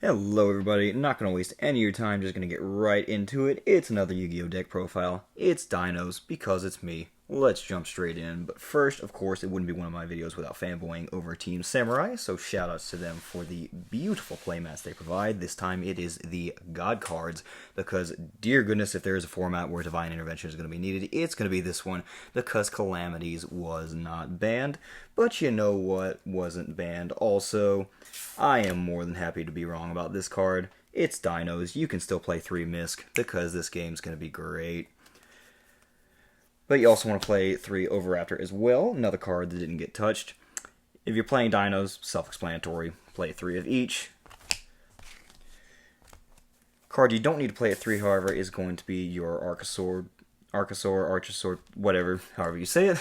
Hello everybody, not going to waste any of your time, just going to get right into it. It's another Yu-Gi-Oh! Deck profile. It's Dinos, because it's me. Let's jump straight in, but first, of course, it wouldn't be one of my videos without fanboying over Team Samurai, so shoutouts to them for the beautiful playmats they provide. This time it is the God cards, because dear goodness, if there is a format where Divine Intervention is going to be needed, it's going to be this one, because Calamities was not banned. But you know what wasn't banned also? I am more than happy to be wrong about this card. It's Dinos. You can still play 3 Misc, because this game's going to be great. But you also want to play 3 Overraptor as well, another card that didn't get touched. If you're playing Dinos, self-explanatory, play 3 of each. Card you don't need to play at 3, however, is going to be your Archosaur, whatever, however you say it.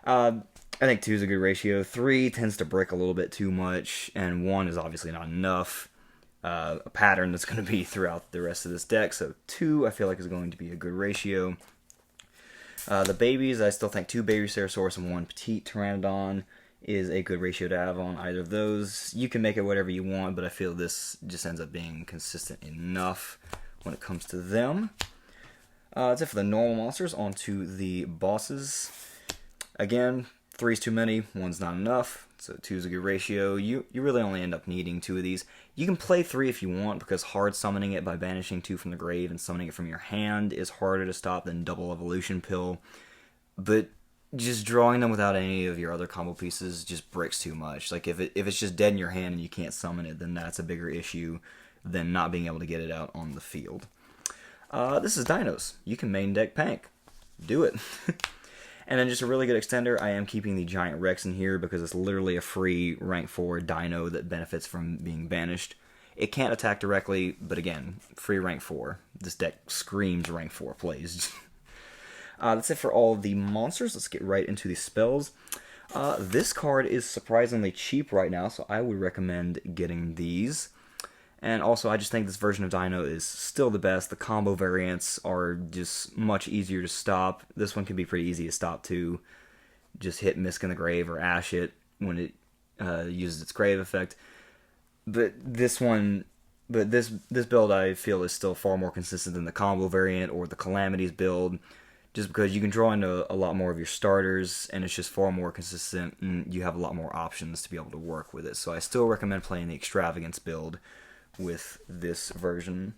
I think 2 is a good ratio. 3 tends to brick a little bit too much, and 1 is obviously not enough. A pattern that's going to be throughout the rest of this deck, so 2 I feel like is going to be a good ratio. The babies, I still think 2 baby Ceratosaurus and 1 petite Pteranodon is a good ratio to have on either of those. You can make it whatever you want, but I feel this just ends up being consistent enough when it comes to them. That's it for the normal monsters. On to the bosses. Again, 3's too many, 1's not enough, so 2 is a good ratio. You really only end up needing 2 of these. You can play 3 if you want, because hard summoning it by banishing 2 from the grave and summoning it from your hand is harder to stop than double evolution pill. But just drawing them without any of your other combo pieces just bricks too much. Like if it's just dead in your hand and you can't summon it, then that's a bigger issue than not being able to get it out on the field. This is Dinos. You can main deck Pank. Do it. And then just a really good extender, I am keeping the Giant Rex in here because it's literally a free rank 4 dino that benefits from being banished. It can't attack directly, but again, free rank 4. This deck screams rank 4 plays. That's it for all of the monsters. Let's get right into the spells. This card is surprisingly cheap right now, so I would recommend getting these. And also, I just think this version of Dino is still the best. The combo variants are just much easier to stop. This one can be pretty easy to stop too. Just hit Misc in the grave or Ash it when it uses its grave effect. But this build I feel is still far more consistent than the combo variant or the Calamities build, just because you can draw into a lot more of your starters, and it's just far more consistent, and you have a lot more options to be able to work with it. So I still recommend playing the Extravagance build with this version.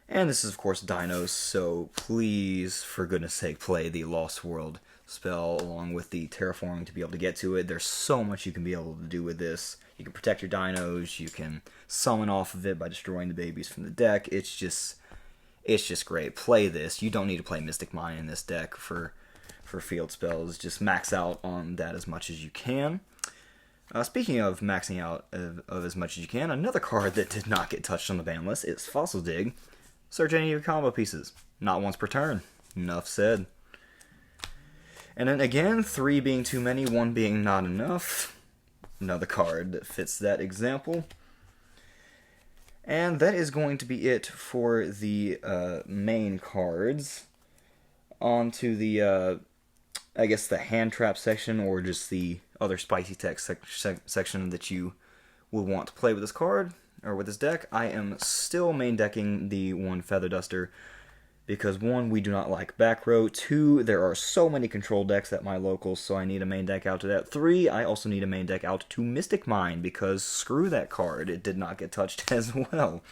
And this is of course Dinos, so please, for goodness sake, play the Lost World spell along with the Terraforming to be able to get to it. There's so much you can be able to do with this. You can protect your dinos, you can summon off of it by destroying the babies from the deck. It's just great. Play this. You don't need to play Mystic Mine in this deck for field spells. Just max out on that as much as you can. Speaking of maxing out of as much as you can, another card that did not get touched on the ban list is Fossil Dig. Search any of your combo pieces. Not once per turn. Enough said. And then again, 3 being too many, 1 being not enough. Another card that fits that example. And that is going to be it for the main cards. On to the, I guess, the hand trap section, or just the other spicy text section that you will want to play with this card, or with this deck. I am still main decking the 1 Feather Duster, because 1, we do not like back row. 2, there are so many control decks at my locals, so I need a main deck out to that. 3, I also need a main deck out to Mystic Mine, because screw that card, it did not get touched as well.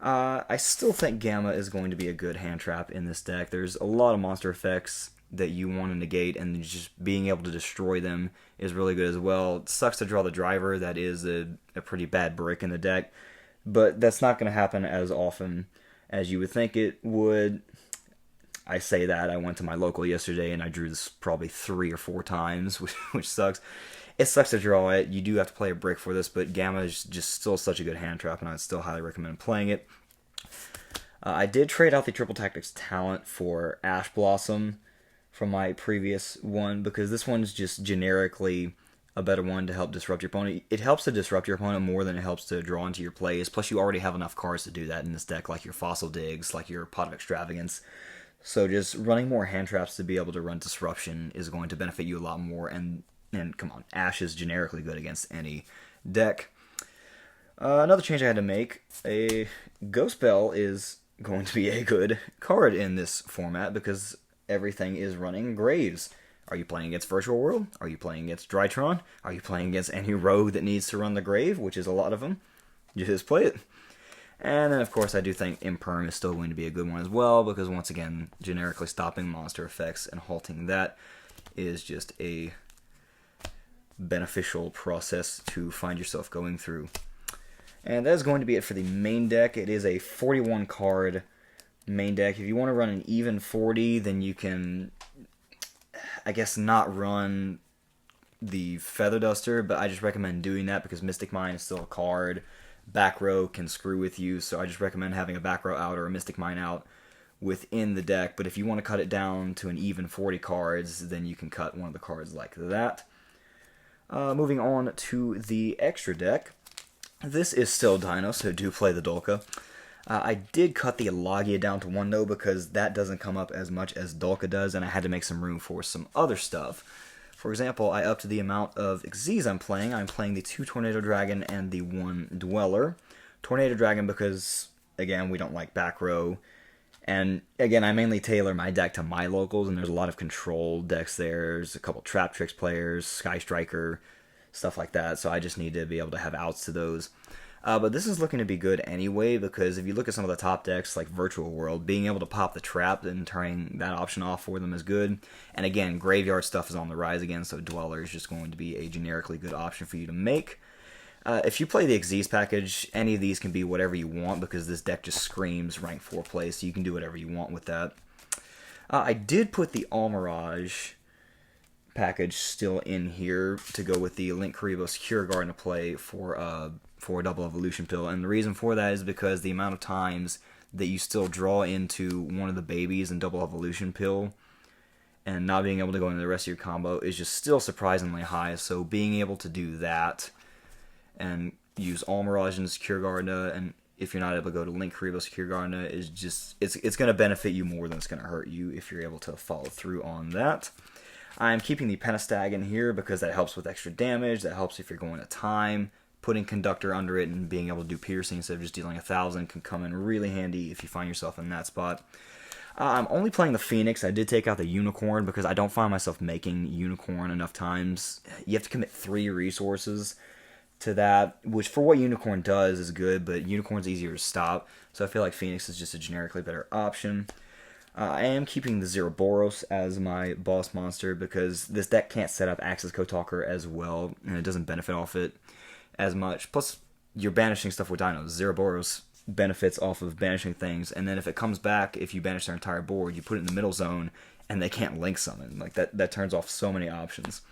I still think Gamma is going to be a good hand trap in this deck. There's a lot of monster effects that you want to negate, and just being able to destroy them is really good as well. It sucks to draw the driver. That is a pretty bad brick in the deck, but that's not going to happen as often as you would think it would. I say that. I went to my local yesterday and I drew this probably 3 or 4 times, which sucks. It sucks to draw it. You do have to play a brick for this, but Gamma is just still such a good hand trap, and I'd still highly recommend playing it. I did trade out the Triple Tactics talent for Ash Blossom from my previous one, because this one's just generically a better one to help disrupt your opponent. It helps to disrupt your opponent more than it helps to draw into your plays, plus you already have enough cards to do that in this deck, like your Fossil Digs, like your Pot of Extravagance. So just running more hand traps to be able to run disruption is going to benefit you a lot more, and come on, Ash is generically good against any deck. Another change I had to make, a Ghost Bell is going to be a good card in this format because everything is running Graves. Are you playing against Virtual World? Are you playing against Drytron? Are you playing against any rogue that needs to run the Grave, which is a lot of them? You just play it. And then, of course, I do think Imperm is still going to be a good one as well, because once again, generically stopping monster effects and halting that is just a beneficial process to find yourself going through. And that is going to be it for the main deck. It is a 41 card main deck. If you want to run an even 40, then you can, I guess, not run the Feather Duster, but I just recommend doing that because Mystic Mine is still a card. Back row can screw with you, so I just recommend having a back row out or a Mystic Mine out within the deck. But if you want to cut it down to an even 40 cards, then you can cut one of the cards like that. Moving on to the extra deck. This is still Dino, so do play the Dolka. I did cut the Elagia down to 1 though because that doesn't come up as much as Dolka does, and I had to make some room for some other stuff. For example, I upped the amount of Xyz I'm playing. I'm playing the 2 Tornado Dragon and the 1 Dweller. Tornado Dragon because, again, we don't like back row. And, again, I mainly tailor my deck to my locals, and there's a lot of control decks there. There's a couple Trap Tricks players, Sky Striker, stuff like that. So I just need to be able to have outs to those. But this is looking to be good anyway, because if you look at some of the top decks, like Virtual World, being able to pop the trap and turning that option off for them is good. And again, Graveyard stuff is on the rise again, so Dweller is just going to be a generically good option for you to make. If you play the Xyz package, any of these can be whatever you want, because this deck just screams rank 4 play, so you can do whatever you want with that. I did put the Almirage package still in here to go with the Link Karibo's Cure Guard to play for a double evolution pill, and the reason for that is because the amount of times that you still draw into one of the babies in double evolution pill and not being able to go into the rest of your combo is just still surprisingly high. So being able to do that and use Almirage and Cure Garda, and if you're not able to go to Link Karibo's Cure Garda, is just it's going to benefit you more than it's going to hurt you if you're able to follow through on that. I'm keeping the Pentastag in here because that helps with extra damage. That helps if you're going to time. Putting Conductor under it and being able to do piercing instead of just dealing 1,000 can come in really handy if you find yourself in that spot. I'm only playing the Phoenix. I did take out the Unicorn because I don't find myself making Unicorn enough times. You have to commit 3 resources to that, which for what Unicorn does is good, but Unicorn's easier to stop, so I feel like Phoenix is just a generically better option. I am keeping the Zeroboros as my boss monster because this deck can't set up Axis Kotalker as well, and it doesn't benefit off it as much. Plus, you're banishing stuff with dinos. Zeroboros benefits off of banishing things, and then if it comes back, if you banish their entire board, you put it in the middle zone, and they can't link summon. Like, that turns off so many options.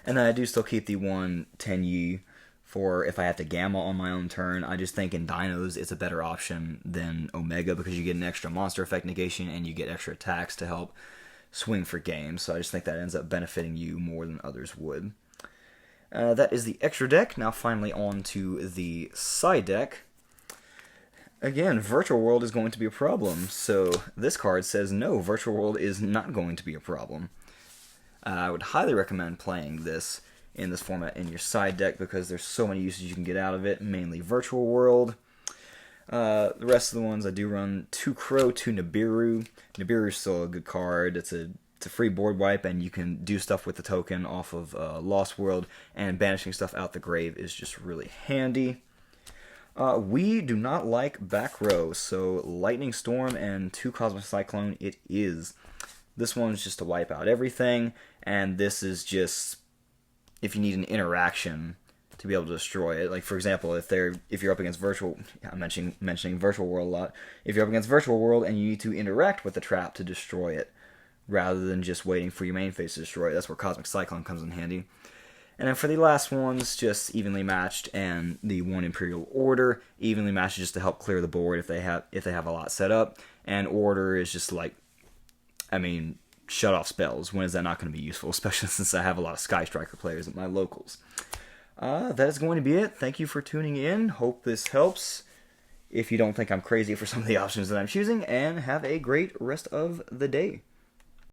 And then I do still keep the 1 Tenyi for if I have to Gamma on my own turn. I just think in dinos, it's a better option than Omega because you get an extra monster effect negation, and you get extra attacks to help swing for games. So I just think that ends up benefiting you more than others would. That is the extra deck. Now finally on to the side deck. Again, Virtual World is going to be a problem. So this card says no, Virtual World is not going to be a problem. I would highly recommend playing this in this format in your side deck because there's so many uses you can get out of it, mainly Virtual World. The rest of the ones I do run 2 Crow, 2 Nibiru. Nibiru is still a good card. It's a free board wipe, and you can do stuff with the token off of Lost World, and banishing stuff out the grave is just really handy. We do not like back row, so Lightning Storm and 2 Cosmic Cyclone it is. This one's just to wipe out everything, and this is just if you need an interaction to be able to destroy it. Like, for example, if you're up against Virtual... I'm mentioning Virtual World a lot. If you're up against Virtual World and you need to interact with the trap to destroy it, rather than just waiting for your main phase to destroy it. That's where Cosmic Cyclone comes in handy. And then for the last ones, just evenly matched, and the 1 Imperial Order, evenly matched just to help clear the board if they have a lot set up. And Order is just like, shut off spells. When is that not going to be useful? Especially since I have a lot of Sky Striker players at my locals. That is going to be it. Thank you for tuning in. Hope this helps. If you don't think I'm crazy for some of the options that I'm choosing, and have a great rest of the day.